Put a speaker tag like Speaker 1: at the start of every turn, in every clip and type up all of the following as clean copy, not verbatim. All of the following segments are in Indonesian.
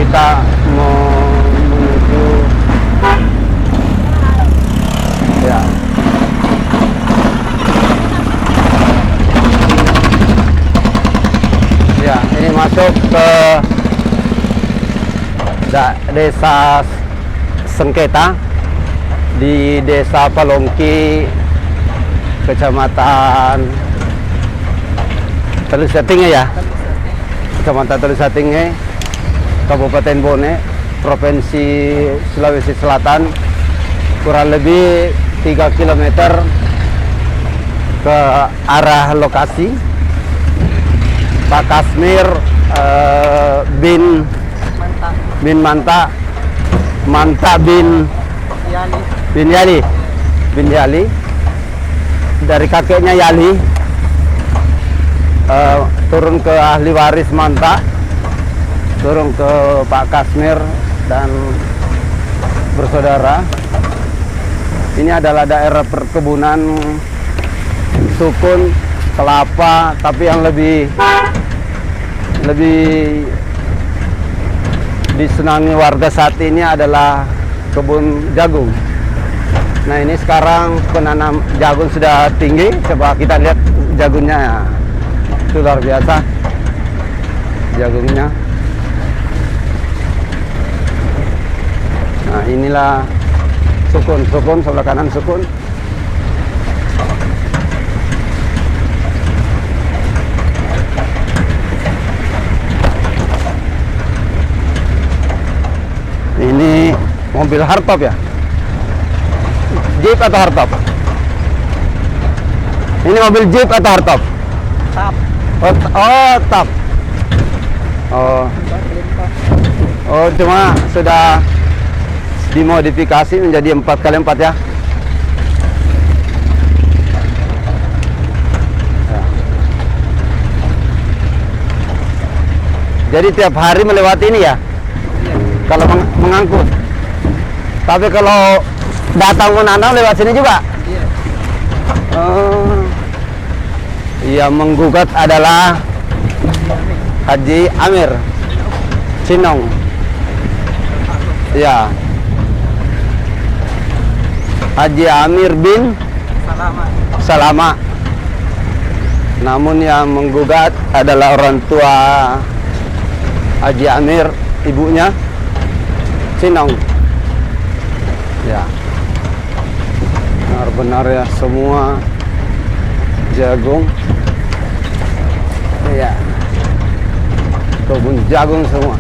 Speaker 1: kita mau menuju ya. Ya, ini masuk ke desa Sengketa di Desa Palongki, Kecamatan Telusatinge ya. Kecamatan Telusatinge, Kabupaten Bone, Provinsi Sulawesi Selatan, kurang lebih 3 km ke arah lokasi. Pak Kasmir bin Manta bin Yali dari kakeknya Yali, turun ke ahli waris Manta, turun ke Pak Kasmir dan bersaudara. Ini adalah daerah perkebunan sukun kelapa, tapi yang lebih disenangi warga saat ini adalah kebun jagung. Nah, ini sekarang penanam jagung sudah tinggi. Coba kita lihat jagungnya, itu luar biasa jagungnya. Nah, inilah sukun sebelah kanan sukun. Ini mobil hardtop ya? Jeep atau hardtop? Ini mobil Jeep atau hardtop?
Speaker 2: Tap.
Speaker 1: Oh, tap. Oh, cuma sudah dimodifikasi menjadi 4x4 ya? Jadi tiap hari melewati ini ya? Kalau mengangkut. Tapi kalau datang menanam lewat sini juga.
Speaker 2: Iya.
Speaker 1: Yang menggugat adalah Haji Amir Cinong. Ya. Haji Amir bin Salama. Namun yang menggugat adalah orang tua Haji Amir, ibunya Cinong. Ya, benar-benar ya, semua jagung. Ya, kebun jagung semua.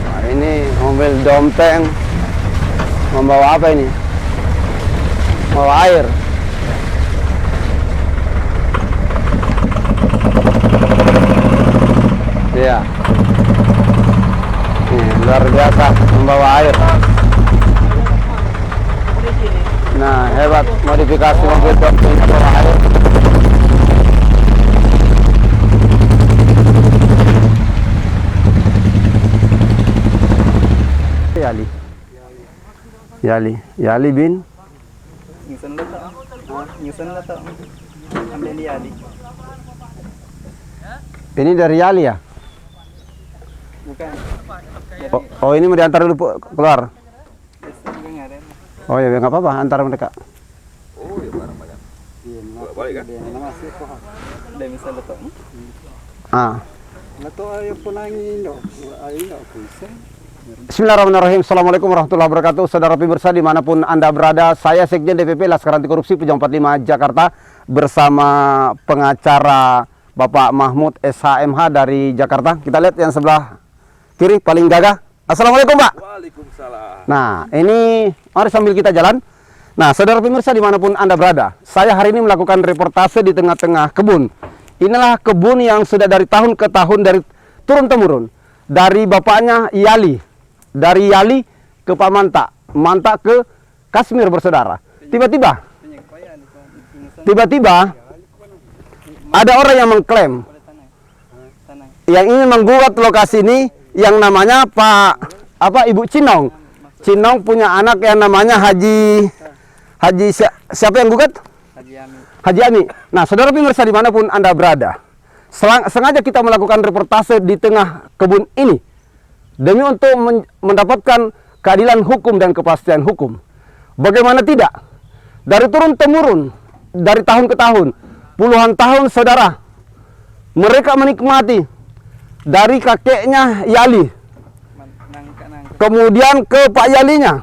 Speaker 1: Nah, ini mobil dompeng membawa apa ini? Membawa air. Ya, ini luar biasa membawa air. Nah, hebat modifikasi mobil dompeng membawa air. Yali bin
Speaker 2: Nyusun letak. Ambil Yali.
Speaker 1: Ini dari Yali ya?
Speaker 2: Bukan.
Speaker 1: Oh, ini mau diantar dulu keluar. Oh ya, nggak apa-apa, antar mereka.
Speaker 2: Oh ya, barang-barang. Iya, balik kan? Dia bisa letak. Letak ayo punangin dong. Ayo bisa.
Speaker 1: Bismillahirrahmanirrahim. Assalamualaikum warahmatullahi wabarakatuh. Saudara pemirsa dimanapun Anda berada, saya Sekjen DPP Laskar Anti Korupsi Pejong 45 Jakarta bersama pengacara Bapak Mahmud SHMH dari Jakarta. Kita lihat yang sebelah kiri paling gagah. Assalamualaikum Pak.
Speaker 3: Waalaikumsalam.
Speaker 1: Nah, ini mari sambil kita jalan. Nah, saudara pemirsa dimanapun Anda berada, saya hari ini melakukan reportase di tengah-tengah kebun. Inilah kebun yang sudah dari tahun ke tahun, dari turun-temurun, dari bapaknya Yali, dari Yali ke Pak Manta, Manta ke Kasmir bersaudara. Tiba-tiba ada orang yang mengklaim yang ingin menggugat lokasi ini, yang namanya Ibu Cinong. Cinong punya anak yang namanya Haji siapa yang gugat?
Speaker 2: Haji Ami.
Speaker 1: Haji Ami. Nah, saudara pemirsa dimanapun Anda berada, sengaja kita melakukan reportase di tengah kebun ini demi untuk mendapatkan keadilan hukum dan kepastian hukum. Bagaimana tidak? Dari turun-temurun, dari tahun ke tahun, puluhan tahun saudara, mereka menikmati dari kakeknya Yali, kemudian ke Pak Yalinya,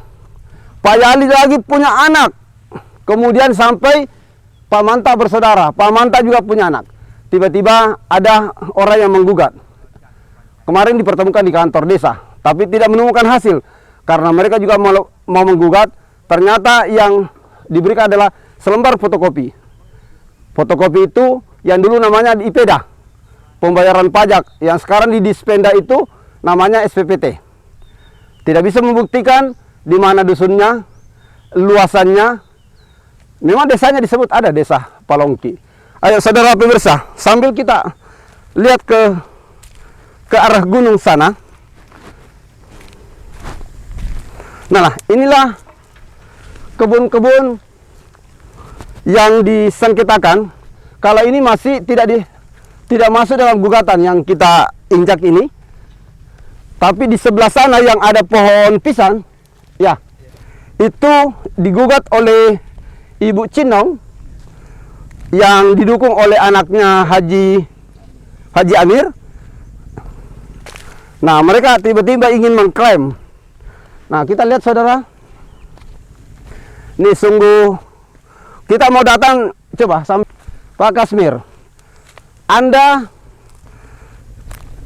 Speaker 1: Pak Yali lagi punya anak, kemudian sampai Pak Manta bersaudara, Pak Manta juga punya anak. Tiba-tiba ada orang yang menggugat. Kemarin dipertemukan di kantor desa, tapi tidak menemukan hasil. Karena mereka juga mau menggugat, ternyata yang diberikan adalah selembar fotokopi. Fotokopi itu yang dulu namanya di IPEDA, pembayaran pajak, yang sekarang di Dispenda itu namanya SPPT. Tidak bisa membuktikan di mana dusunnya, luasannya. Memang desanya disebut ada desa Palongki. Ayo saudara pemirsa, sambil kita lihat ke arah gunung sana. Nah, inilah kebun-kebun yang disengketakan. Kalau ini masih tidak masuk dalam gugatan yang kita injak ini. Tapi di sebelah sana yang ada pohon pisang, ya, itu digugat oleh Ibu Cinong yang didukung oleh anaknya Haji Amir. Nah, mereka tiba-tiba ingin mengklaim. Nah, kita lihat saudara. Ini sungguh, kita mau datang, coba Pak Kasmir, Anda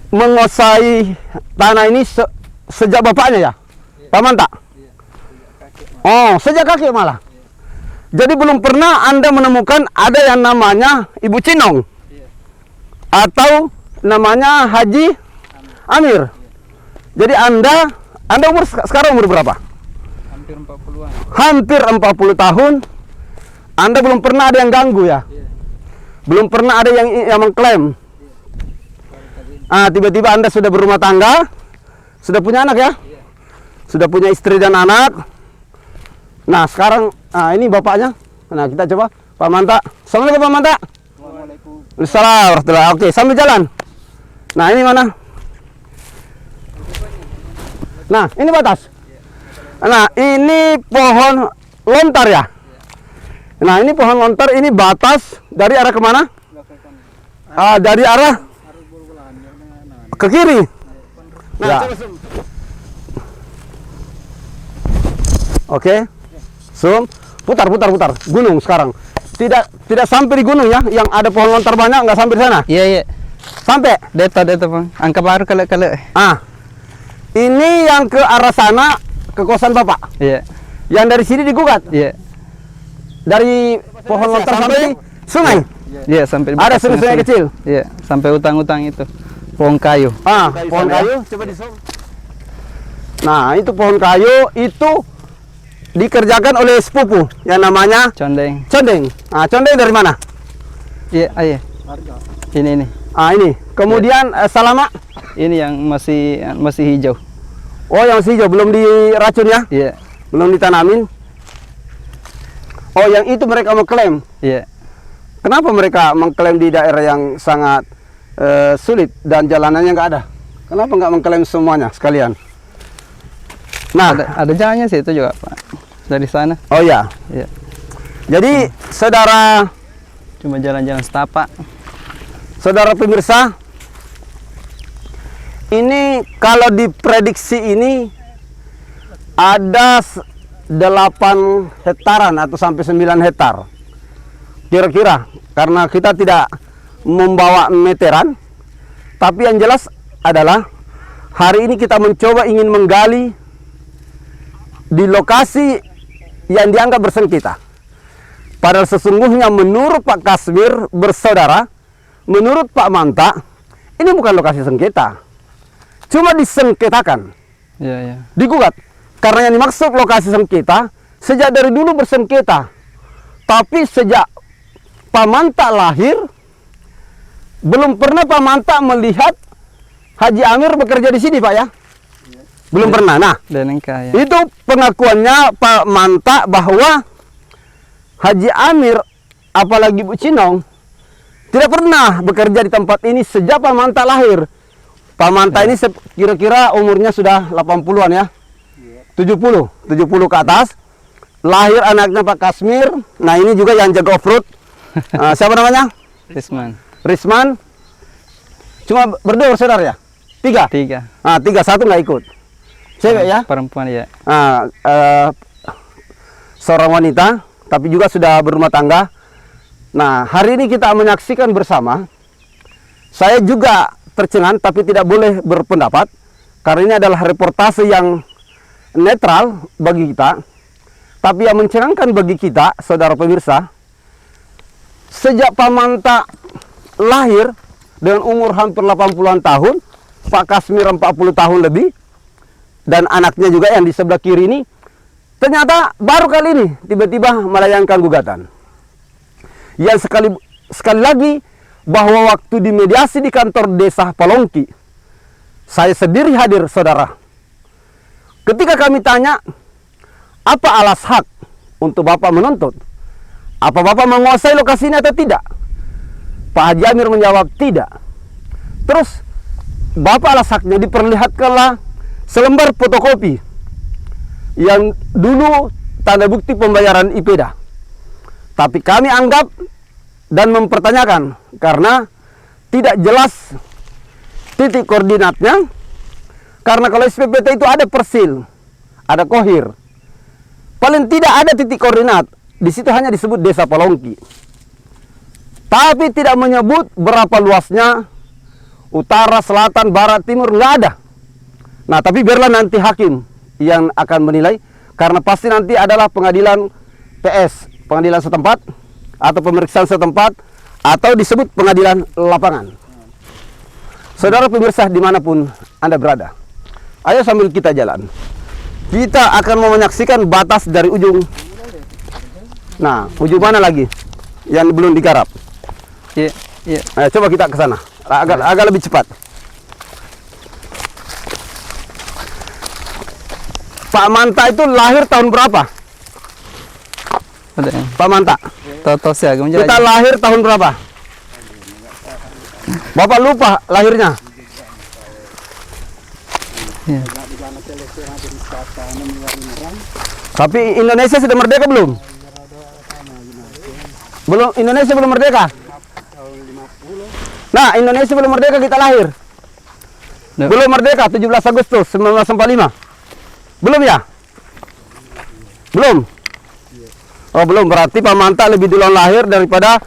Speaker 1: menguasai tanah ini sejak bapaknya ya? Pak Manta? Oh, sejak kakek malah. Jadi belum pernah Anda menemukan ada yang namanya Ibu Cinong atau namanya Haji Amir. Jadi Anda sekarang umur berapa?
Speaker 2: Hampir 40-an.
Speaker 1: Hampir 40 tahun. Anda belum pernah ada yang ganggu ya? Belum pernah ada yang mengklaim. Tiba-tiba Anda sudah berumah tangga, sudah punya anak ya? Sudah punya istri dan anak. Nah, sekarang ini bapaknya. Nah, kita coba Pak Manta. Assalamualaikum Pak Manta.
Speaker 2: Assalamualaikum.
Speaker 1: Waalaikumsalam. Oke, sambil jalan. Nah, ini mana? Nah, ini batas. Nah, ini pohon lontar ya? Nah, ini pohon lontar, ini batas dari arah kemana? Dari arah ke kiri. Nah, ya. Oke. Zoom. Putar. Gunung sekarang. Tidak sampai di gunung ya, yang ada pohon lontar banyak, nggak sampai di sana.
Speaker 2: Iya.
Speaker 1: Sampai.
Speaker 2: Deta Bang. Angka baru kale.
Speaker 1: Ini yang ke arah sana, ke kosan Bapak.
Speaker 2: Iya.
Speaker 1: Yang dari sini digugat.
Speaker 2: Iya.
Speaker 1: Dari pohon lontar sampai sungai.
Speaker 2: Iya, sampai
Speaker 1: Ada sungai kecil.
Speaker 2: Iya, sampai utang-utang itu. Pohon kayu.
Speaker 1: Pohon kayu, coba di zoom. Nah, itu pohon kayu itu dikerjakan oleh sepupu yang namanya
Speaker 2: Condeng.
Speaker 1: Condeng. Condeng dari mana?
Speaker 2: Iya. Ini.
Speaker 1: Ini. Kemudian Salama.
Speaker 2: Ini yang masih hijau.
Speaker 1: Oh, yang masih hijau, belum diracun ya?
Speaker 2: Iya.
Speaker 1: Belum ditanamin. Oh, yang itu mereka mengklaim.
Speaker 2: Iya.
Speaker 1: Kenapa mereka mengklaim di daerah yang sangat sulit dan jalanannya nggak ada? Kenapa nggak mengklaim semuanya sekalian? Nah,
Speaker 2: ada jalannya sih itu juga, Pak. Dari sana.
Speaker 1: Oh ya.
Speaker 2: Iya.
Speaker 1: Jadi, saudara
Speaker 2: Cuma jalan-jalan setapak.
Speaker 1: Saudara pemirsa, ini kalau diprediksi ini ada 8 hektaran atau sampai 9 hektar. Kira-kira, karena kita tidak membawa meteran, tapi yang jelas adalah hari ini kita mencoba ingin menggali di lokasi yang dianggap bersengketa. Padahal sesungguhnya menurut Pak Kasmir bersaudara, menurut Pak Manta, ini bukan lokasi sengketa. Cuma disengketakan.
Speaker 2: Iya.
Speaker 1: Digugat. Karena yang dimaksud lokasi sengketa, sejak dari dulu bersengketa. Tapi sejak Pak Manta lahir, belum pernah Pak Manta melihat Haji Amir bekerja di sini, Pak ya? Belum pernah. Nah,
Speaker 2: ya.
Speaker 1: itu pengakuannya Pak Manta bahwa Haji Amir, apalagi Bu Cinong, tidak pernah bekerja di tempat ini sejak Pak Manta lahir. Pak Manta ini kira-kira umurnya sudah 80-an ya. 70 ke atas. Lahir anaknya Pak Kasmir. Nah, ini juga yang jaga off-road. Siapa namanya? Risman. Cuma berdua saudara ya? 3? 3. 3, 1 nggak ikut. Cewek ya?
Speaker 3: Perempuan ya.
Speaker 1: Seorang wanita, tapi juga sudah berumah tangga. Nah, hari ini kita menyaksikan bersama. Saya juga tercengang, tapi tidak boleh berpendapat. Karena ini adalah reportase yang netral bagi kita. Tapi yang mencengangkan bagi kita, saudara pemirsa, sejak Pak Manta lahir dengan umur hampir 80-an tahun, Pak Kasmir 40 tahun lebih, dan anaknya juga yang di sebelah kiri ini, ternyata baru kali ini tiba-tiba melayangkan gugatan. Yang sekali lagi bahwa waktu di mediasi di kantor desa Palongki, saya sendiri hadir, saudara. Ketika kami tanya, apa alas hak untuk Bapak menuntut? Apa Bapak menguasai lokasi ini atau tidak? Pak Haji Amir menjawab tidak. Terus Bapak alas haknya diperlihatkanlah selembar fotokopi yang dulu tanda bukti pembayaran IPEDA. Tapi kami anggap dan mempertanyakan karena tidak jelas titik koordinatnya. Karena kalau SPPT itu ada persil, ada kohir. Paling tidak ada titik koordinat. Di situ hanya disebut Desa Palongki. Tapi tidak menyebut berapa luasnya, utara, selatan, barat, timur, nggak ada. Nah, tapi biarlah nanti hakim yang akan menilai, karena pasti nanti adalah pengadilan PS, pengadilan setempat, atau pemeriksaan setempat, atau disebut pengadilan lapangan. Saudara pemirsa dimanapun Anda berada, ayo sambil kita jalan. Kita akan mau menyaksikan batas dari ujung. Nah, ujung mana lagi yang belum digarap?
Speaker 3: Iya.
Speaker 1: Ayo coba kita ke sana, agak lebih cepat. Pak Manta itu lahir tahun berapa?
Speaker 3: Ada yang
Speaker 1: Pak Manta.
Speaker 3: tahu sih agak
Speaker 1: Kita lahir tahun berapa? Bapak lupa lahirnya.
Speaker 3: Ya.
Speaker 1: Tapi Indonesia sudah merdeka belum? Belum, Indonesia belum merdeka. Nah, Indonesia belum merdeka kita lahir. Belum merdeka 17 Agustus 1945. Belum ya? Belum. Oh, belum. Berarti Pak Manta lebih duluan lahir daripada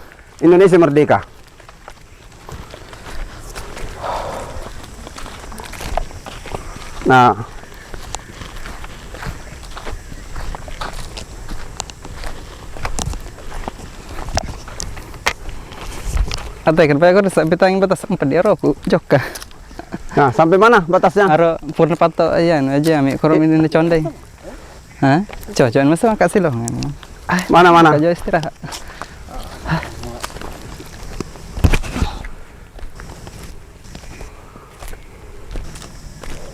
Speaker 1: Indonesia merdeka. Nah,
Speaker 3: Atau kan Pak sampai tayang batas 4 di Eropa joka.
Speaker 1: nah sampai mana batasnya?
Speaker 3: Aro purna pato ayan aja mi korom ini condai. Hah? Cocokan masa kasih loh.
Speaker 1: Mana?
Speaker 3: Aja istirahat.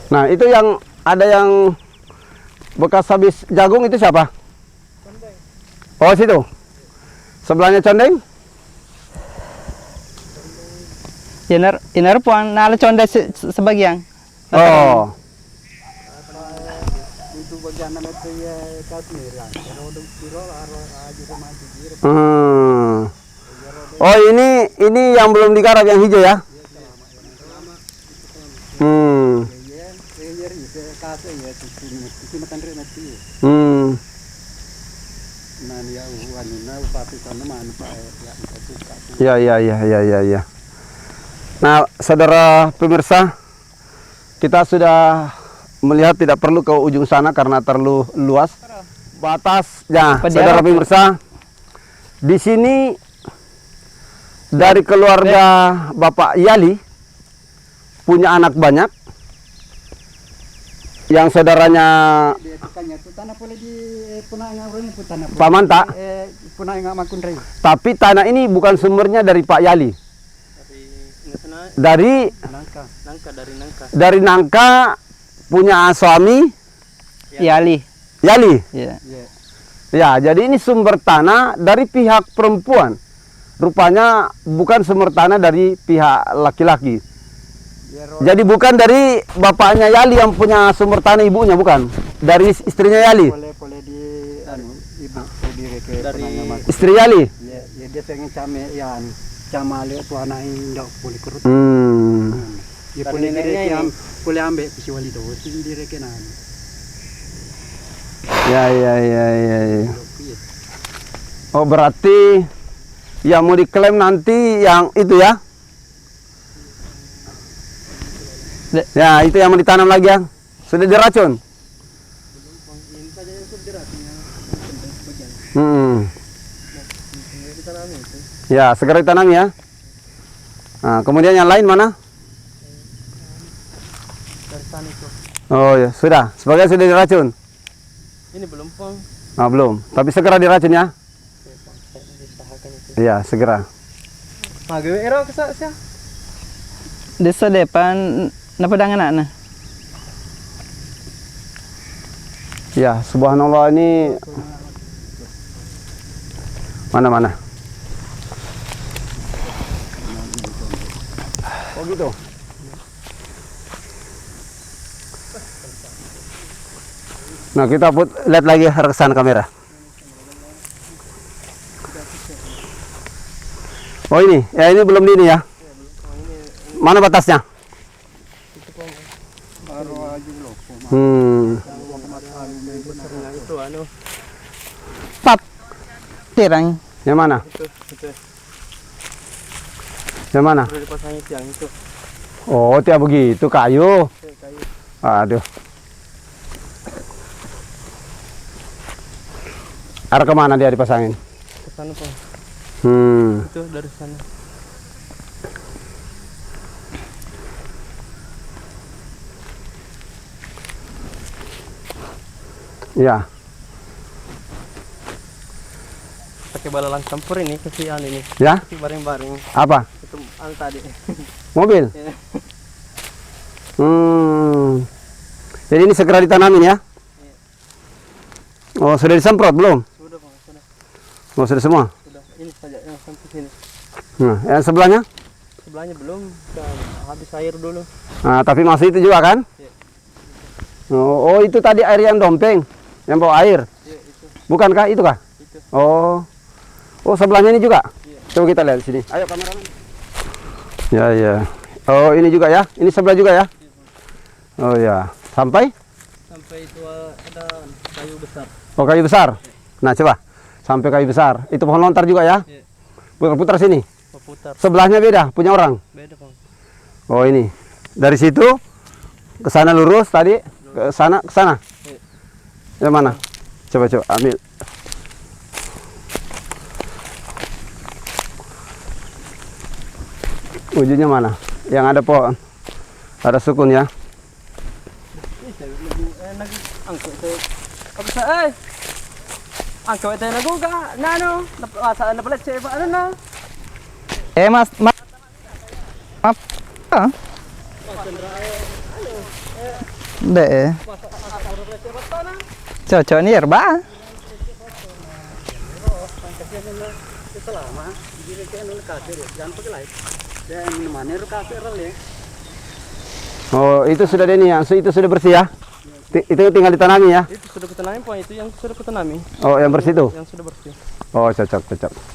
Speaker 1: Nah, itu yang ada yang bekas habis jagung itu siapa? Condeng. Oh, situ. Sebelahnya Condeng?
Speaker 3: Inar puan nala condai sebagian.
Speaker 1: Oh. Oh, ini yang belum digarap yang hijau ya? Ya. Nah, saudara pemirsa, kita sudah melihat tidak perlu ke ujung sana karena terlalu luas batasnya. Saudara pemirsa, di sini dari keluarga Bapak Yali punya anak banyak. Yang saudaranya Pak Manta. Tapi tanah ini bukan sumbernya dari Pak Yali. Dari Nangka punya suami
Speaker 3: Yali.
Speaker 1: Ya, jadi ini sumber tanah dari pihak perempuan. rupanya bukan sumber tanah dari pihak laki-laki. Jadi bukan dari bapaknya Yali yang punya sumber tanah, ibunya bukan. Dari istrinya Yali.
Speaker 2: Boleh di ibu direke
Speaker 4: Dari
Speaker 1: Istri Yali.
Speaker 2: ya dia pengen cama lihat tuh anak ini ndak boleh kerut. Ya
Speaker 4: Dari
Speaker 2: boleh
Speaker 4: neneknya
Speaker 2: direke
Speaker 4: ini.
Speaker 2: boleh ambil si wali itu sini direke nah.
Speaker 1: Ya. Oh berarti yang mau diklaim nanti yang itu ya? Ya itu yang mau ditanam lagi ya? Sudah diracun? Ya segera ditanam ya. Nah, kemudian yang lain mana?
Speaker 4: dari sana itu.
Speaker 1: Oh ya sudah, sebagian sudah diracun.
Speaker 4: Ini belum pong.
Speaker 1: Nah, belum, tapi segera diracun ya?
Speaker 4: Diusahakan itu.
Speaker 1: Iya segera.
Speaker 4: Nah, gue ero kesak sih.
Speaker 3: Desa depan na pedangan anak.
Speaker 1: Ya subhanallah ini mana? Oh gitu. Nah kita lihat lagi reksan kamera. Oh ini, ya ini belum di ini ya. Mana batasnya?
Speaker 4: Itu anu.
Speaker 3: Pap. Tirang.
Speaker 1: Yang mana?
Speaker 4: Itu.
Speaker 1: Yang mana?
Speaker 4: Udah dipasangin tiang itu.
Speaker 1: Oh tiap begitu kayu.
Speaker 4: Kayu.
Speaker 1: Aduh. Arah kemana dia dipasangin?
Speaker 4: Ke sana pong. Itu dari sana.
Speaker 1: Ya.
Speaker 4: Pakai balalang campur ini kesian ini.
Speaker 1: Ya?
Speaker 4: Kasih bareng-bareng.
Speaker 1: Apa?
Speaker 4: Itu anu tadi.
Speaker 1: Mobil?
Speaker 4: Ya.
Speaker 1: Jadi ini segera ditanamin ya? Oh sudah disemprot belum?
Speaker 4: Sudah pong, sudah.
Speaker 1: Oh sudah semua?
Speaker 4: Sudah. Ini saja yang sampai sini.
Speaker 1: Nah, yang sebelahnya?
Speaker 4: Sebelahnya belum. Kan habis air dulu.
Speaker 1: Nah, tapi masih itu juga kan?
Speaker 4: Iya.
Speaker 1: Oh itu tadi air yang dompeng, yang bawa air.
Speaker 4: Iya, itu.
Speaker 1: Bukankah itu kah?
Speaker 4: Itu.
Speaker 1: Oh, sebelahnya ini juga.
Speaker 4: Iya.
Speaker 1: Coba kita lihat sini. Ayo kameramen. Ya. Oh ini juga ya? Ini sebelah juga ya? Oh ya. Sampai?
Speaker 4: Sampai itu ada kayu besar.
Speaker 1: Oh kayu besar. Nah coba. Sampai kayu besar. Itu pohon lontar juga ya?
Speaker 4: Iya.
Speaker 1: Putar sini.
Speaker 4: Putar.
Speaker 1: Sebelahnya beda, punya orang.
Speaker 4: Beda pong.
Speaker 1: Oh ini. Dari situ ke sana lurus tadi, ke sana. Yang mana? Coba ambil. Ujungnya mana? Yang ada pohon. Ada sukun ya.
Speaker 4: Enak angkut saya. Apa sa angkut tayo naguga. Nano, napalit siya ba ano na?
Speaker 3: Mas. Ah. De. Cocok ni yerba.
Speaker 1: Oh itu sudah ini ya, itu sudah bersih ya. Itu tinggal ditanami ya.
Speaker 4: Itu sudah kutanami po, itu yang sudah kutanami.
Speaker 1: Oh yang bersih itu.
Speaker 4: Yang sudah bersih.
Speaker 1: Oh cocok.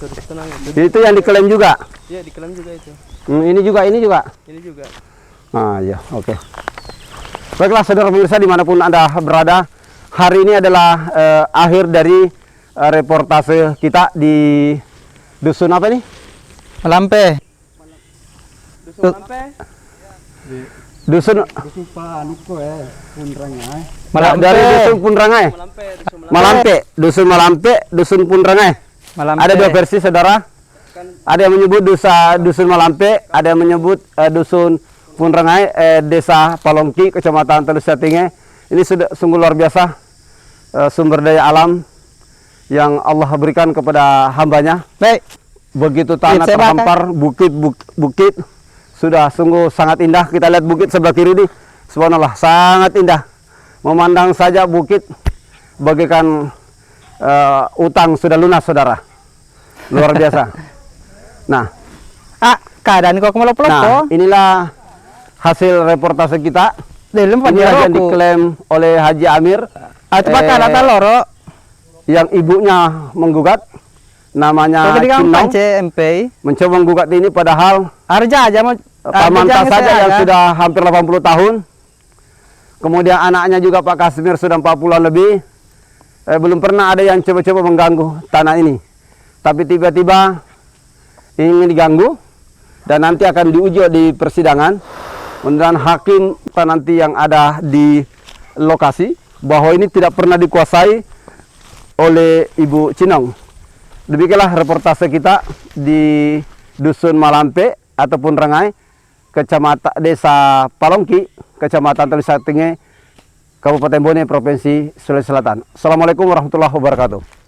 Speaker 4: Sudah kutanami.
Speaker 1: Itu yang diklaim juga.
Speaker 4: Iya, di kelam juga itu.
Speaker 1: Ini juga.
Speaker 4: Ini juga.
Speaker 1: Ah ya, oke. Baiklah saudara pemirsa dimanapun Anda berada, hari ini adalah akhir dari reportase kita di dusun apa nih?
Speaker 3: Malampe.
Speaker 4: Dusun sampai
Speaker 1: Dusun
Speaker 2: Dusun pa anu ko punrangnya.
Speaker 1: dari dusun Punrangai.
Speaker 4: Malampe,
Speaker 1: Malampe, dusun
Speaker 4: dusun
Speaker 1: Malampe, dusun Punrangai.
Speaker 3: Malampe.
Speaker 1: Ada dua versi saudara. Ada yang menyebut dusun Malampe, ada yang menyebut dusun Punrangai, desa Palongki, kecamatan Telus Satinge. Ini sudah sungguh luar biasa sumber daya alam yang Allah berikan kepada hambanya.
Speaker 3: Baik.
Speaker 1: Begitu tanah
Speaker 3: Saya bakar.
Speaker 1: terhampar, bukit sudah sungguh sangat indah. Kita lihat bukit sebelah kiri ini, subhanallah sangat indah. Memandang saja bukit bagaikan utang sudah lunas saudara. Luar biasa. Nah,
Speaker 3: Keadaan kok melopok.
Speaker 1: nah inilah hasil reportase kita.
Speaker 3: Dalam
Speaker 1: Ini yang diklaim oleh Haji Amir.
Speaker 3: Coba kata loro.
Speaker 1: Yang ibunya menggugat. Namanya Cinong.
Speaker 3: CMP.
Speaker 1: Mencoba menggugat ini padahal
Speaker 3: Arja aja mau
Speaker 1: paman saja yang sudah hampir 80 tahun. Kemudian anaknya juga Pak Kasmir sudah 40-an lebih. Belum pernah ada yang coba-coba mengganggu tanah ini. Tapi tiba-tiba ingin diganggu dan nanti akan diuji di persidangan. Mudah-mudahan hakim nanti yang ada di lokasi bahwa ini tidak pernah dikuasai oleh Ibu Cinong. Demikianlah reportase kita di Dusun Malampe ataupun Rengai, Kecamatan Desa Palongki, Kecamatan Telisatenge, Kabupaten Bone, Provinsi Sulawesi Selatan. Assalamualaikum warahmatullahi wabarakatuh.